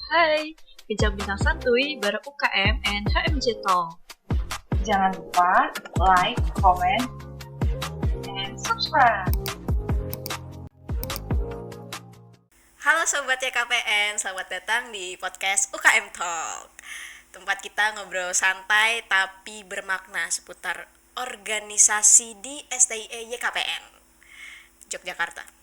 Hai, bincang-bincang santuy bareng UKM and HMJ Talk. Jangan lupa like, comment, and subscribe. Halo Sobat YKPN, selamat datang di podcast UKM Talk. Tempat kita ngobrol santai tapi bermakna seputar organisasi di STIE YKPN, Yogyakarta.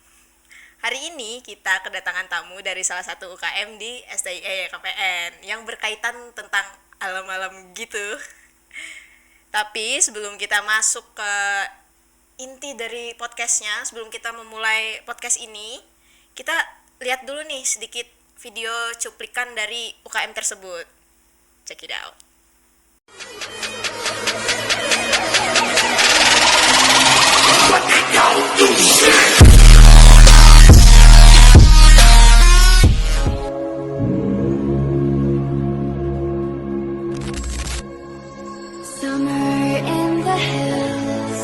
Hari ini kita kedatangan tamu dari salah satu UKM di STIE YKPN yang berkaitan tentang alam-alam gitu. Tapi sebelum kita masuk ke inti dari podcastnya, sebelum kita memulai podcast ini, kita lihat dulu nih sedikit video cuplikan dari UKM tersebut. Check it out. Summer in the hills,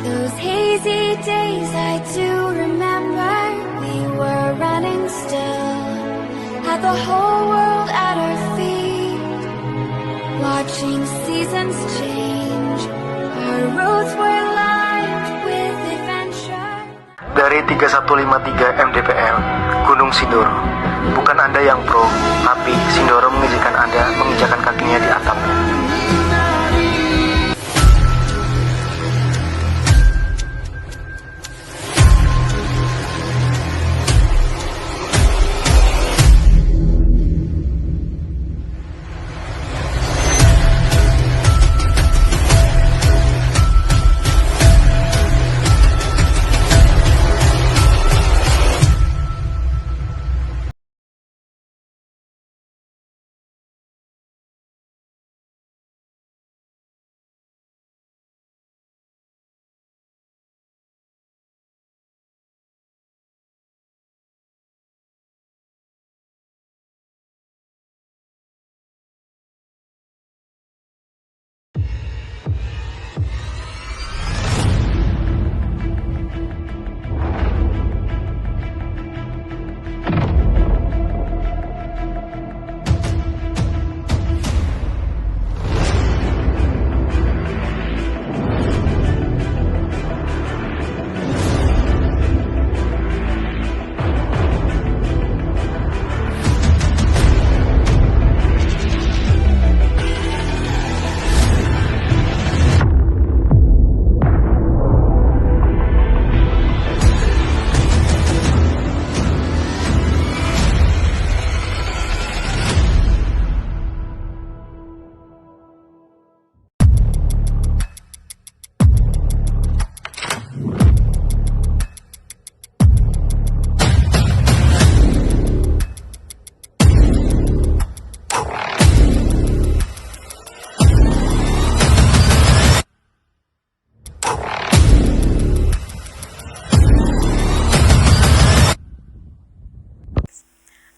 those hazy days I do remember. We were running still, had the whole world at our feet, watching seasons change. Our roads were lined with adventure. Dari 3153 MDPL, Gunung Sindoro. Bukan Anda yang pro, tapi Sindoro mengizinkan Anda menginjakan kakinya di atapnya.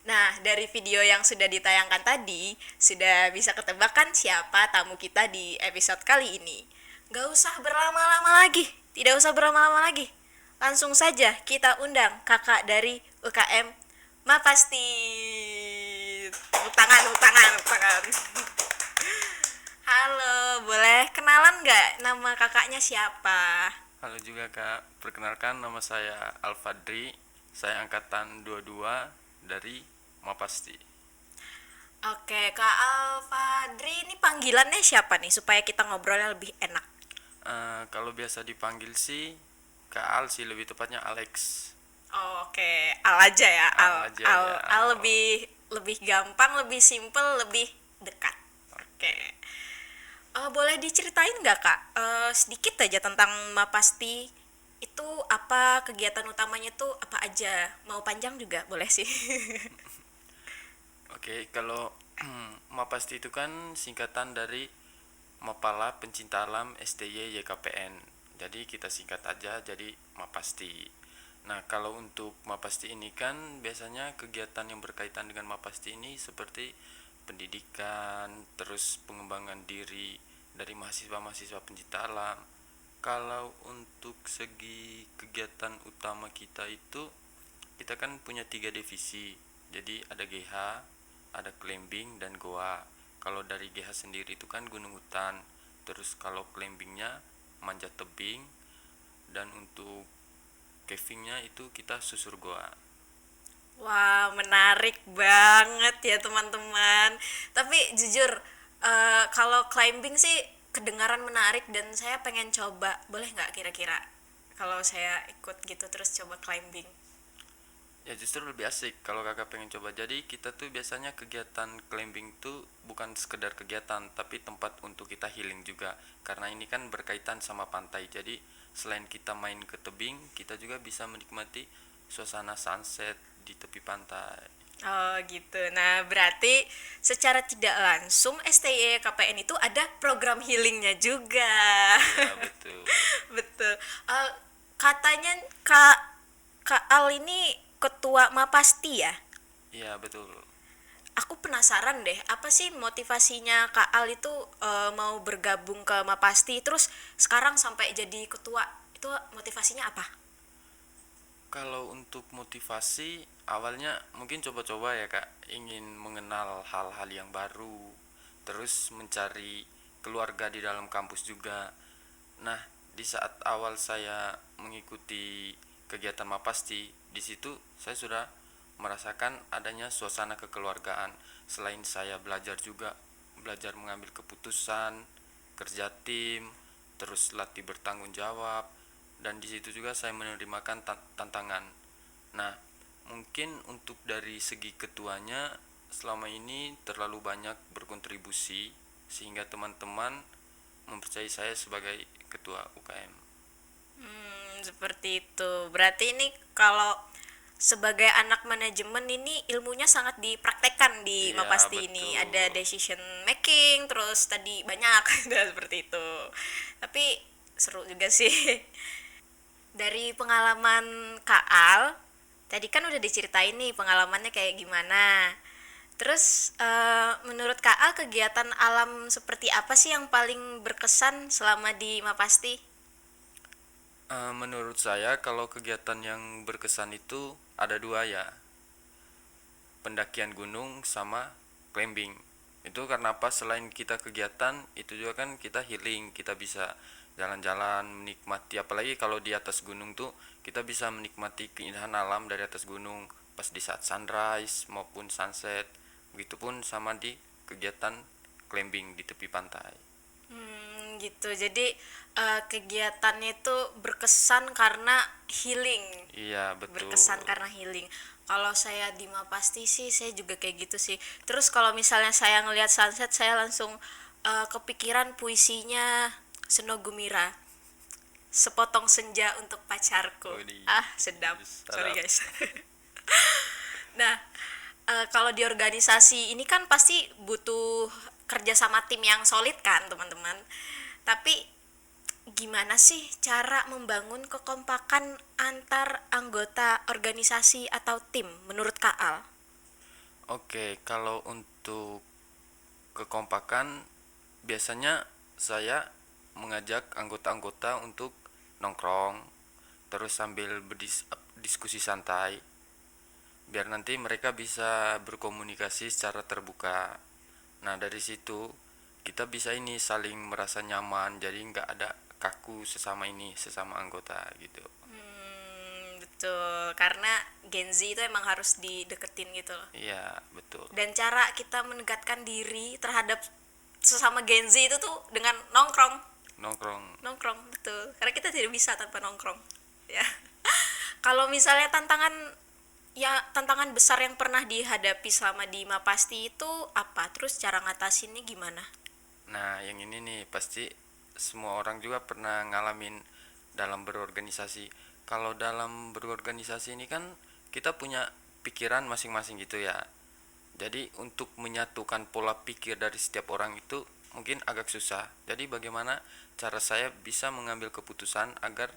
Nah, dari video yang sudah ditayangkan tadi, sudah bisa ketebakkan siapa tamu kita di episode kali ini. Gak usah berlama-lama lagi, tidak usah berlama-lama lagi. Langsung saja kita undang kakak dari UKM Mapasti. Tepuk tangan, tepuk tangan, tepuk tangan. Halo, boleh kenalan nggak nama kakaknya siapa? Halo juga Kak, perkenalkan nama saya Alfadri. Saya angkatan 22 dari Mapasti. Oke, Kak Alfadri, ini panggilannya siapa nih supaya kita ngobrolnya lebih enak? Kalau biasa dipanggil sih Kak Al sih, lebih tepatnya Alex. Oh, oke, Al aja ya, Al aja ya. Al lebih gampang, lebih simple, lebih dekat. Oke. Boleh diceritain nggak Kak, sedikit aja tentang Mapasti itu apa, kegiatan utamanya tuh apa aja? Mau panjang juga boleh sih. Oke, kalau Mapasti itu kan singkatan dari Mapala Pencinta Alam STY YKPN. Jadi kita singkat aja jadi Mapasti. Nah, kalau untuk Mapasti ini kan biasanya kegiatan yang berkaitan dengan Mapasti ini seperti pendidikan, terus pengembangan diri dari mahasiswa-mahasiswa pencinta alam. Kalau untuk segi kegiatan utama kita itu, kita kan punya 3 divisi. Jadi ada GH, ada climbing dan goa. Kalau dari GH sendiri itu kan gunung hutan. Terus kalau climbingnya manjat tebing, dan untuk cavingnya itu kita susur goa. Wah, menarik banget ya teman-teman. Tapi jujur, kalau climbing sih kedengaran menarik dan saya pengen coba. Boleh nggak kira-kira kalau saya ikut gitu terus coba climbing? Ya justru lebih asik kalau kakak pengen coba. Jadi kita tuh biasanya kegiatan climbing tuh bukan sekedar kegiatan, tapi tempat untuk kita healing juga. Karena ini kan berkaitan sama pantai. Jadi selain kita main ke tebing, kita juga bisa menikmati suasana sunset di tepi pantai. Oh gitu. Nah berarti secara tidak langsung STY KPN itu ada program healingnya juga. Ya betul. Betul. Katanya Kak Al ini ketua Mapasti ya? Iya betul. Aku penasaran deh, apa sih motivasinya Kak Al itu mau bergabung ke Mapasti terus sekarang sampai jadi ketua? Itu motivasinya apa? Kalau untuk motivasi awalnya mungkin coba-coba ya kak, ingin mengenal hal-hal yang baru, terus mencari keluarga di dalam kampus juga. Nah, di saat awal saya mengikuti kegiatan Mapasti, di situ saya sudah merasakan adanya suasana kekeluargaan. Selain saya belajar juga, belajar mengambil keputusan, kerja tim, terus latih bertanggung jawab, dan di situ juga saya menerimakan tantangan. Nah, mungkin untuk dari segi ketuanya selama ini terlalu banyak berkontribusi sehingga teman-teman mempercayai saya sebagai ketua UKM. Seperti itu. Berarti ini kalau sebagai anak manajemen ini ilmunya sangat dipraktekkan di Iya, Mapasti ini. betul. Ada decision making, terus tadi banyak dan seperti itu. Tapi seru juga sih. Dari pengalaman Kak Al, tadi kan udah diceritain nih pengalamannya kayak gimana. Terus menurut Kak Al kegiatan alam seperti apa sih yang paling berkesan selama di Mapasti? Menurut saya kalau kegiatan yang berkesan itu ada dua ya, pendakian gunung sama climbing. Itu karena apa? Selain kita kegiatan, itu juga kan kita healing, kita bisa jalan-jalan, menikmati, apalagi kalau di atas gunung tuh kita bisa menikmati keindahan alam dari atas gunung pas di saat sunrise maupun sunset. Begitupun sama di kegiatan climbing di tepi pantai. Gitu. Jadi kegiatannya itu berkesan karena healing. Iya, betul. Berkesan karena healing. Kalau saya di Mapasti sih saya juga kayak gitu sih. Terus kalau misalnya saya ngelihat sunset saya langsung kepikiran puisinya Seno Gumira. Sepotong senja untuk pacarku. Widih. Sedap. Sedap. Sorry guys. Nah, kalau di organisasi ini kan pasti butuh kerja sama tim yang solid kan teman-teman. Tapi gimana sih cara membangun kekompakan antar anggota organisasi atau tim menurut Kak Al? Oke, kalau untuk kekompakan biasanya saya mengajak anggota-anggota untuk nongkrong terus sambil berdiskusi santai biar nanti mereka bisa berkomunikasi secara terbuka. Nah, dari situ kita bisa ini saling merasa nyaman, jadi nggak ada kaku sesama anggota gitu. Betul, karena Gen Z itu emang harus dideketin gitu loh. Iya, betul. Dan cara kita menegakkan diri terhadap sesama Gen Z itu tuh dengan nongkrong, betul. Karena kita tidak bisa tanpa nongkrong, ya. Kalau misalnya tantangan besar yang pernah dihadapi selama di Mapasti itu apa? Terus cara ngatasinnya gimana? Nah, yang ini nih pasti semua orang juga pernah ngalamin dalam berorganisasi. Kalau dalam berorganisasi ini kan kita punya pikiran masing-masing gitu ya. Jadi untuk menyatukan pola pikir dari setiap orang itu mungkin agak susah. Jadi bagaimana cara saya bisa mengambil keputusan agar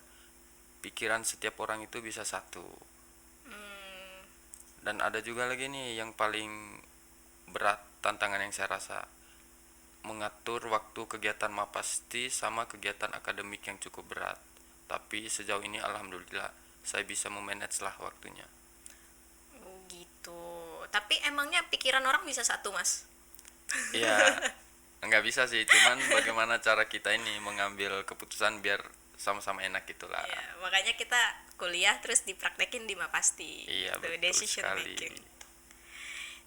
pikiran setiap orang itu bisa satu. Dan ada juga lagi nih yang paling berat tantangan yang saya rasa, mengatur waktu kegiatan Mapasti sama kegiatan akademik yang cukup berat. Tapi sejauh ini alhamdulillah saya bisa memanage lah waktunya. Gitu. Tapi emangnya pikiran orang bisa satu, Mas? Iya, nggak bisa sih, cuman bagaimana cara kita ini mengambil keputusan biar sama-sama enak gitulah. Ya, makanya kita kuliah terus dipraktekin di Mapasti. Iya, Gitu, betul decision sekali. making.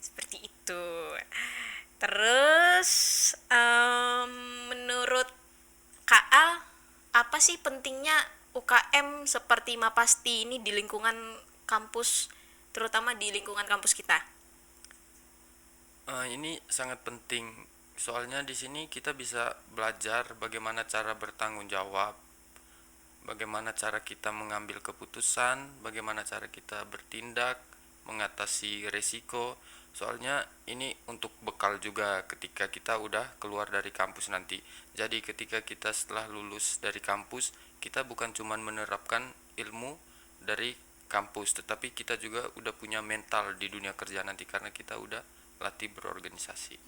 Seperti itu. Terus menurut Kak Al, apa sih pentingnya UKM seperti Mapasti ini di lingkungan kampus, terutama di lingkungan kampus kita? Ini sangat penting, soalnya di sini kita bisa belajar bagaimana cara bertanggung jawab, bagaimana cara kita mengambil keputusan, bagaimana cara kita bertindak, mengatasi resiko. Soalnya ini untuk bekal juga ketika kita udah keluar dari kampus nanti. Jadi ketika kita setelah lulus dari kampus, kita bukan cuma menerapkan ilmu dari kampus, tetapi kita juga udah punya mental di dunia kerja nanti karena kita udah latih berorganisasi.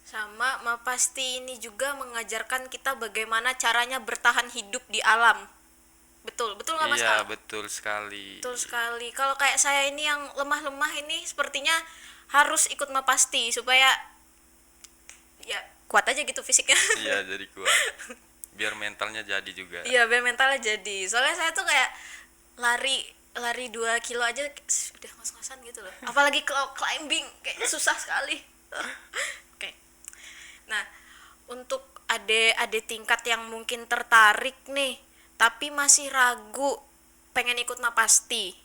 Sama Mapasti ini juga mengajarkan kita bagaimana caranya bertahan hidup di alam. Betul nggak Mas Iya, Al? betul sekali. Betul sekali. Kalau kayak saya ini yang lemah-lemah ini sepertinya harus ikut Mapasti supaya ya kuat aja gitu fisiknya. Iya, jadi kuat. Biar mentalnya jadi juga. Iya, biar mentalnya jadi. Soalnya saya tuh kayak lari 2 kilo aja udah ngos-ngosan gitu loh. Apalagi kalau climbing kayak susah sekali. Oke. Nah, untuk adik-adik tingkat yang mungkin tertarik nih, tapi masih ragu pengen ikut Mapasti,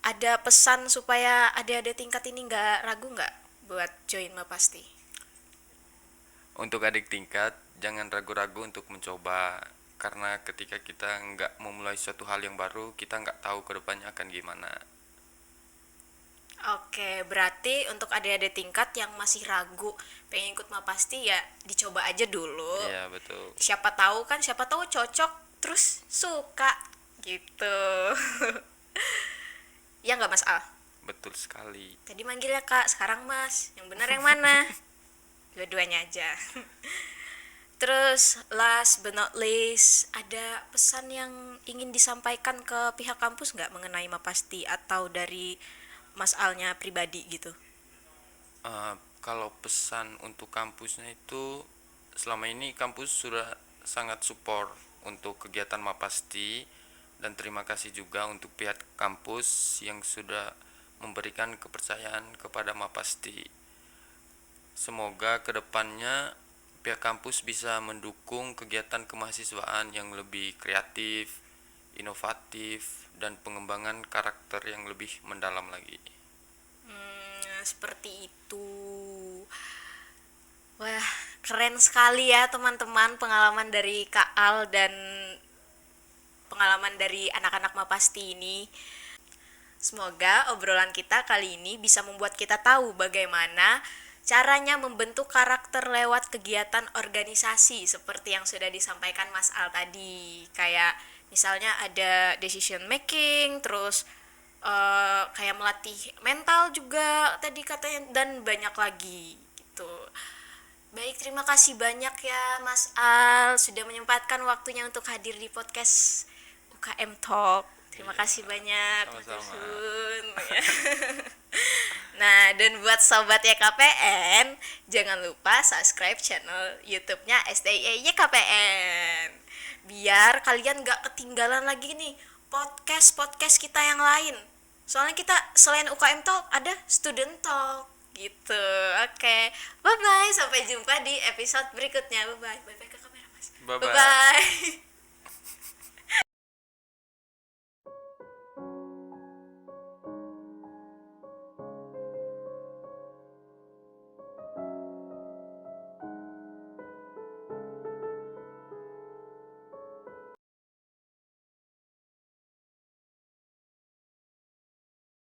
ada pesan supaya adik-adik tingkat ini nggak ragu nggak buat join Mapasti? Untuk adik tingkat, jangan ragu-ragu untuk mencoba. Karena ketika kita nggak memulai suatu hal yang baru, kita nggak tahu ke depannya akan gimana. Oke, berarti untuk adik-adik tingkat yang masih ragu pengen ikut Mapasti ya dicoba aja dulu. Iya, betul. Siapa tahu cocok terus suka gitu. Ya nggak Mas Al? Betul sekali. Tadi manggilnya Kak, sekarang Mas. Yang benar yang mana? Dua-duanya aja. Terus last but not least, ada pesan yang ingin disampaikan ke pihak kampus nggak mengenai Mapasti atau dari Mas Alnya pribadi gitu? Kalau pesan untuk kampusnya itu, selama ini kampus sudah sangat support untuk kegiatan Mapasti, dan terima kasih juga untuk pihak kampus yang sudah memberikan kepercayaan kepada Mapasti. Semoga kedepannya pihak kampus bisa mendukung kegiatan kemahasiswaan yang lebih kreatif, inovatif, dan pengembangan karakter yang lebih mendalam lagi. Seperti itu. Wah, keren sekali ya teman-teman pengalaman dari Kak Al dan pengalaman dari anak-anak Mapasti ini. Semoga obrolan kita kali ini bisa membuat kita tahu bagaimana caranya membentuk karakter lewat kegiatan organisasi seperti yang sudah disampaikan Mas Al tadi. Kayak misalnya ada decision making, terus kayak melatih mental juga tadi katanya, dan banyak lagi gitu. Baik, terima kasih banyak ya Mas Al sudah menyempatkan waktunya untuk hadir di podcast UKM Talk. Terima kasih banyak. Sama-sama. Nah, dan buat sobat YKPN, jangan lupa subscribe channel YouTube-nya STI YKPN. Biar kalian gak ketinggalan lagi nih podcast kita yang lain. Soalnya kita selain UKM Talk ada Student Talk gitu. Oke. Bye-bye. Sampai jumpa di episode berikutnya. Bye-bye. Bye-bye ke kamera, Mas. Bye-bye. Bye-bye.